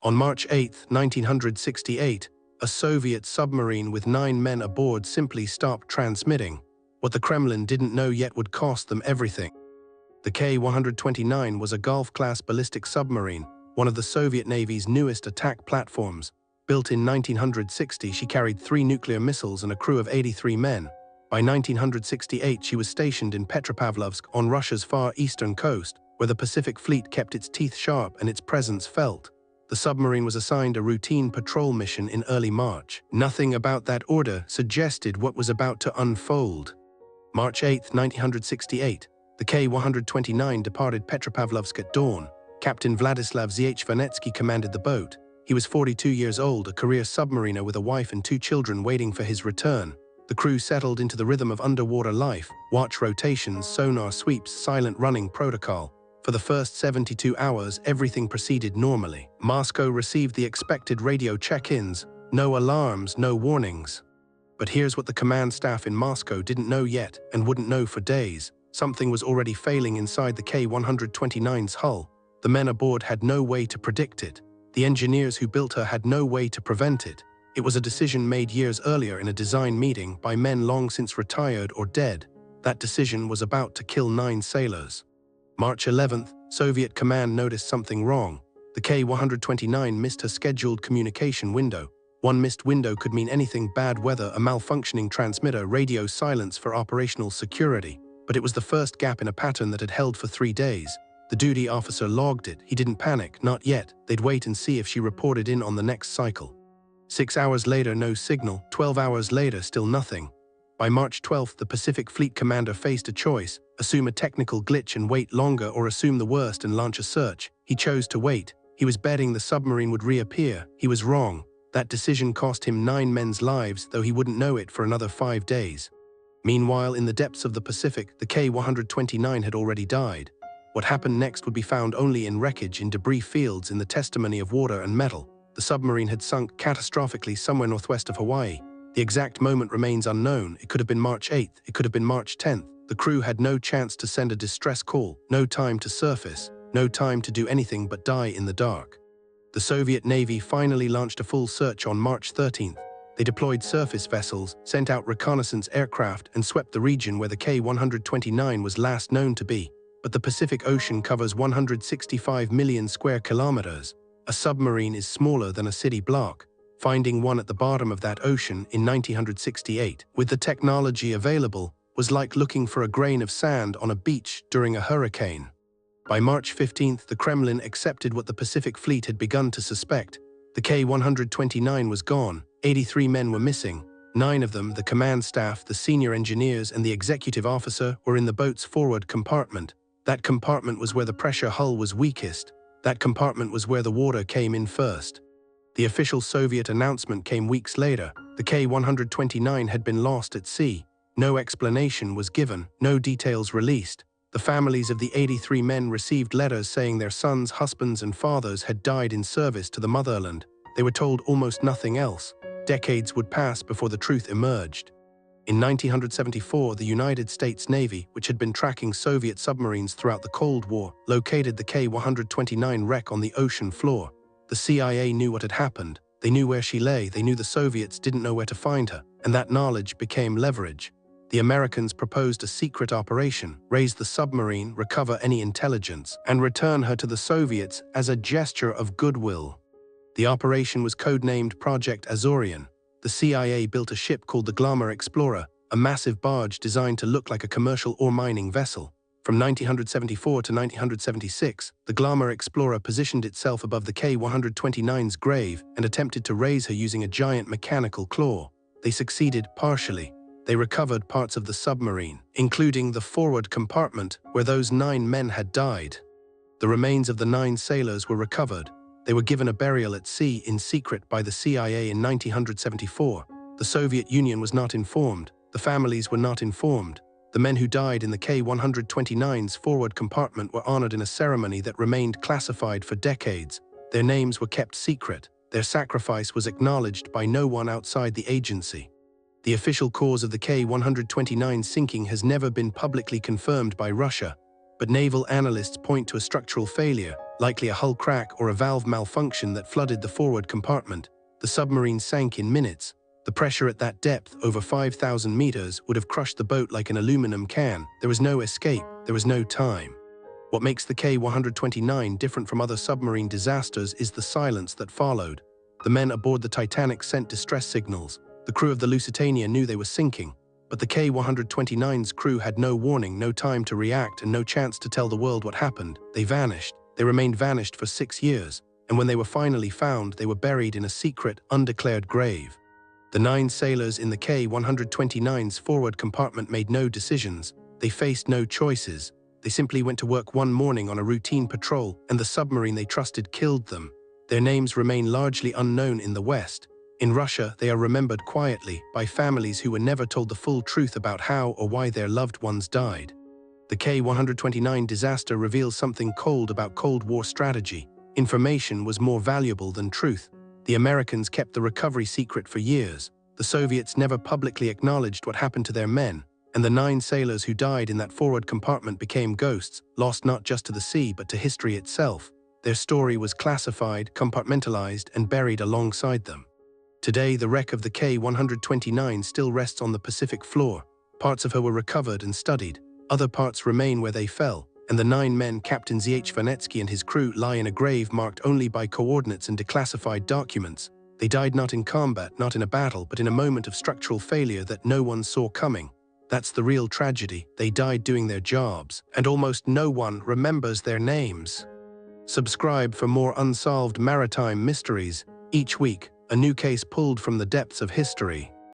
On March 8, 1968, a Soviet submarine with 9 men aboard simply stopped transmitting. What the Kremlin didn't know yet would cost them everything. The K-129 was a Golf-class ballistic submarine, one of the Soviet Navy's newest attack platforms. Built in 1960, she carried 3 nuclear missiles and a crew of 83 men. By 1968, she was stationed in Petropavlovsk on Russia's far eastern coast, where the Pacific Fleet kept its teeth sharp and its presence felt. The submarine was assigned a routine patrol mission in early March. Nothing about that order suggested what was about to unfold. March 8, 1968, the K-129 departed Petropavlovsk at dawn. Captain Vladislav Zviechvanetsky commanded the boat. He was 42 years old, a career submariner with a wife and 2 children waiting for his return. The crew settled into the rhythm of underwater life, watch rotations, sonar sweeps, silent running protocol. For the first 72 hours, everything proceeded normally. Moscow received the expected radio check-ins, no alarms, no warnings. But here's what the command staff in Moscow didn't know yet and wouldn't know for days. Something was already failing inside the K-129's hull. The men aboard had no way to predict it. The engineers who built her had no way to prevent it. It was a decision made years earlier in a design meeting by men long since retired or dead. That decision was about to kill 9 sailors. March 11th, Soviet command noticed something wrong. The K-129 missed her scheduled communication window. One missed window could mean anything: bad weather, a malfunctioning transmitter, radio silence for operational security. But it was the first gap in a pattern that had held for 3 days. The duty officer logged it. He didn't panic, not yet. They'd wait and see if she reported in on the next cycle. 6 hours later, no signal. 12 hours later, still nothing. By March 12th, the Pacific Fleet commander faced a choice: assume a technical glitch and wait longer, or assume the worst and launch a search. He chose to wait. He was betting the submarine would reappear. He was wrong. That decision cost him 9 men's lives, though he wouldn't know it for another 5 days. Meanwhile, in the depths of the Pacific, the K-129 had already died. What happened next would be found only in wreckage, in debris fields, in the testimony of water and metal. The submarine had sunk catastrophically somewhere northwest of Hawaii. The exact moment remains unknown. It could have been March 8th. It could have been March 10th. The crew had no chance to send a distress call, no time to surface, no time to do anything but die in the dark. The Soviet Navy finally launched a full search on March 13th. They deployed surface vessels, sent out reconnaissance aircraft, and swept the region where the K-129 was last known to be. But the Pacific Ocean covers 165 million square kilometers. A submarine is smaller than a city block. Finding one at the bottom of that ocean in 1968, with the technology available, was like looking for a grain of sand on a beach during a hurricane. By March 15th, the Kremlin accepted what the Pacific Fleet had begun to suspect. The K-129 was gone. 83 men were missing. 9 of them, the command staff, the senior engineers, and the executive officer, were in the boat's forward compartment. That compartment was where the pressure hull was weakest. That compartment was where the water came in first. The official Soviet announcement came weeks later. The K-129 had been lost at sea. No explanation was given, no details released. The families of the 83 men received letters saying their sons, husbands, and fathers had died in service to the motherland. They were told almost nothing else. Decades would pass before the truth emerged. In 1974, the United States Navy, which had been tracking Soviet submarines throughout the Cold War, located the K-129 wreck on the ocean floor. The CIA knew what had happened. They knew where she lay. They knew the Soviets didn't know where to find her, and that knowledge became leverage. The Americans proposed a secret operation: raise the submarine, recover any intelligence, and return her to the Soviets as a gesture of goodwill. The operation was codenamed Project Azorian. The CIA built a ship called the Glamour Explorer, a massive barge designed to look like a commercial or mining vessel. From 1974 to 1976, the Glamour Explorer positioned itself above the K-129's grave and attempted to raise her using a giant mechanical claw. They succeeded partially. They recovered parts of the submarine, including the forward compartment where those 9 men had died. The remains of the 9 sailors were recovered. They were given a burial at sea in secret by the CIA in 1974. The Soviet Union was not informed. The families were not informed. The men who died in the K-129's forward compartment were honored in a ceremony that remained classified for decades. Their names were kept secret. Their sacrifice was acknowledged by no one outside the agency. The official cause of the K-129 sinking has never been publicly confirmed by Russia, but naval analysts point to a structural failure, Likely a hull crack or a valve malfunction that flooded the forward compartment. The submarine sank in minutes. The pressure at that depth, over 5,000 meters, would have crushed the boat like an aluminum can. There was no escape. There was no time. What makes the K-129 different from other submarine disasters is the silence that followed. The men aboard the Titanic sent distress signals. The crew of the Lusitania knew they were sinking. But the K-129's crew had no warning, no time to react, and no chance to tell the world what happened. They vanished. They remained vanished for 6 years. And when they were finally found, they were buried in a secret, undeclared grave. The 9 sailors in the K-129's forward compartment made no decisions. They faced no choices. They simply went to work one morning on a routine patrol, and the submarine they trusted killed them. Their names remain largely unknown in the West. In Russia, they are remembered quietly by families who were never told the full truth about how or why their loved ones died. The K-129 disaster reveals something cold about Cold War strategy. Information was more valuable than truth. The Americans kept the recovery secret for years. The Soviets never publicly acknowledged what happened to their men, and the 9 sailors who died in that forward compartment became ghosts, lost not just to the sea but to history itself. Their story was classified, compartmentalized, and buried alongside them. Today, the wreck of the K-129 still rests on the Pacific floor. Parts of her were recovered and studied. Other parts remain where they fell, and the 9 men, Captain Vanetsky and his crew, lie in a grave marked only by coordinates and declassified documents. They died not in combat, not in a battle, but in a moment of structural failure that no one saw coming. That's the real tragedy. They died doing their jobs, and almost no one remembers their names. Subscribe for more unsolved maritime mysteries. Each week, a new case pulled from the depths of history.